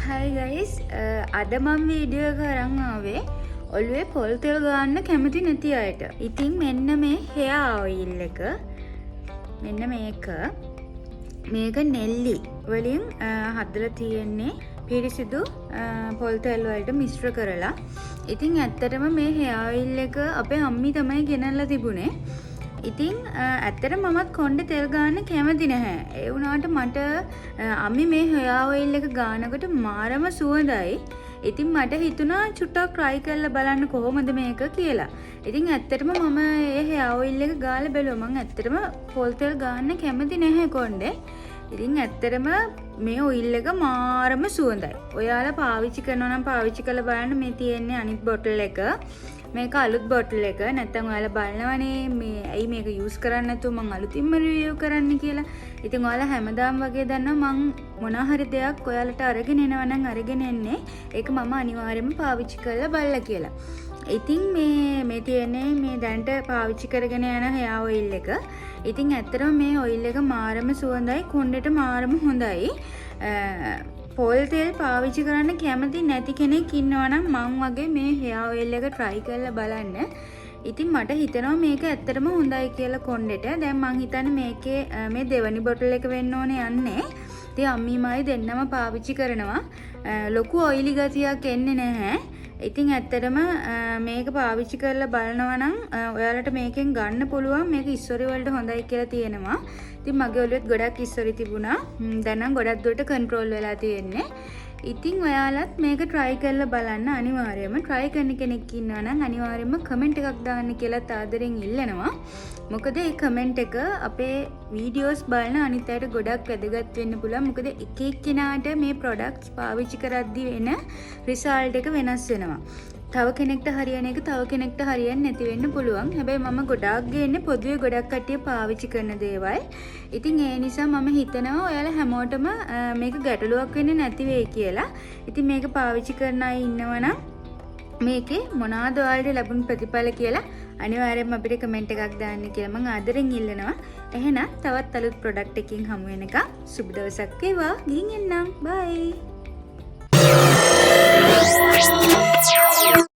Hi guys, අද මම video එක අරන් ආවේ ඔළුවේ පොල් තෙල් ගන්න කැමති නැති අයට. ඉතින් මෙන්න මේ hair oil එක. මෙන්න මේක නෙල්ලි වලින් හදලා තියෙන්නේ පිරිසිදු පොල් තෙල් වලට මිශ්‍ර කරලා. ඉතින් ඇත්තටම මේ hair oil එක අපේ අම්මි තමයි ගෙනල්ලා තිබුණේ. ඉතින් ඇත්තට මමත් කොණ්ඩේ තෙල් ගන්න කැමති නැහැ. ඒ වුණාට මට අම්මි මේ hair oil එක ගන්නකොට මාරම සුවඳයි. ඉතින් මට හිතුණා චුට්ටක් try කරලා බලන්න කොහොමද මේක කියලා. ඉතින් ඇත්තටම මම මේ hair oil එක ගාලා බැලුවා. මම ඇත්තටම පොල් තෙල් ගන්න කැමති නැහැ කොණ්ඩේ. ඉතින් ඇත්තටම මේ oil එක මාරම සුවඳයි. ඔයාලා පාවිච්චි කරනවා නම් පාවිච්චි කරලා බලන්න. මේ තියෙන්නේ අනිත් බොටල් එක. මේක අලුත් බොටල් එක. නැත්තම් ඔයාලා බලනවනේ මේ ඇයි මේක යූස් කරන්නේ නැතුව මම අලුතින්ම රිවිව් කරන්න කියලා. ඉතින් ඔයාලා හැමදාම වගේ දන්නවා මම මොනවා හරි දෙයක් ඔයාලට අරගෙන එනවා නම් අරගෙන එන්නේ. ඒක මම අනිවාර්යයෙන්ම පාවිච්චි කරලා බලලා කියලා. ඉතින් මේ තියෙන්නේ මේ දැනට පාවිච්චි කරගෙන යන hair oil එක. ඉතින් ඇත්තටම මේ oil එක මාරම සුවඳයි. කොණ්ඩේට මාරම හොඳයි. පොල් තෙල් පාවිච්චි කරන්න කැමති නැති කෙනෙක් ඉන්නවා නම් මං වගේ මේ hair oil එක try කරලා බලන්න. ඉතින් මට හිතෙනවා මේක ඇත්තටම හොඳයි කියලා කොණ්ඩේට. දැන් මං හිතන්නේ මේකේ මේ දෙවනි බොටල් එක වෙන්න ඕනේ යන්නේ. ඉතින් අම්මිමයි දෙන්නම පාවිච්චි කරනවා. ලොකු oily ගතියක් එන්නේ නැහැ. ඉතින් ඇත්තටම මේක පාවිච්චි කරලා බලනවා නම් ඔයාලට මේකෙන් ගන්න පුළුවන්. මේක ඉස්සොරි වලට හොඳයි කියලා තියෙනවා. ඉතින් මගේ ඔළුවෙත් ගොඩක් ඉස්සොරි තිබුණා. දැන් නම් ගොඩක් දුරට කන්ට්‍රෝල් වෙලා තියෙන්නේ. ඉතින් ඔයාලත් මේක try කරලා බලන්න අනිවාර්යයෙන්ම. try කරන කෙනෙක් ඉන්නවා නම් අනිවාර්යයෙන්ම comment එකක් දාන්න කියලා ආදරෙන් ඉල්ලනවා. මොකද මේ comment එක අපේ videos බලන අනිත් අයට ගොඩක් වැදගත් වෙන්න පුළුවන්. මොකද එක එක්කෙනාට මේ products පාවිච්චි කරද්දී වෙන result එක වෙනස් වෙනවා. තව කෙනෙක්ට හරියන එක තව කෙනෙක්ට හරියන්නේ නැති වෙන්න පුළුවන්. හැබැයි මම ගොඩාක් ගේන්නේ පොදුවේ ගොඩක් කට්ටිය පාවිච්චි කරන දේවල්. ඉතින් ඒ නිසා මම හිතනවා ඔයාලා හැමෝටම මේක ගැටලුවක් වෙන්නේ නැති වෙයි කියලා. ඉතින් මේක පාවිච්චි කරන අය ඉන්නවනම් මේකේ මොනවාද ඔයාලට ලැබුණු ප්‍රතිඵල කියලා අනිවාර්යයෙන්ම අපිට කමෙන්ට් එකක් දාන්න කියලා මම ආදරෙන් ඉල්ලනවා. එහෙනම් තවත් අලුත් ප්‍රොඩක්ට් එකකින් හමු වෙනකම් සුබ දවසක් වේවා. ගිහින් එන්නම්. බයි.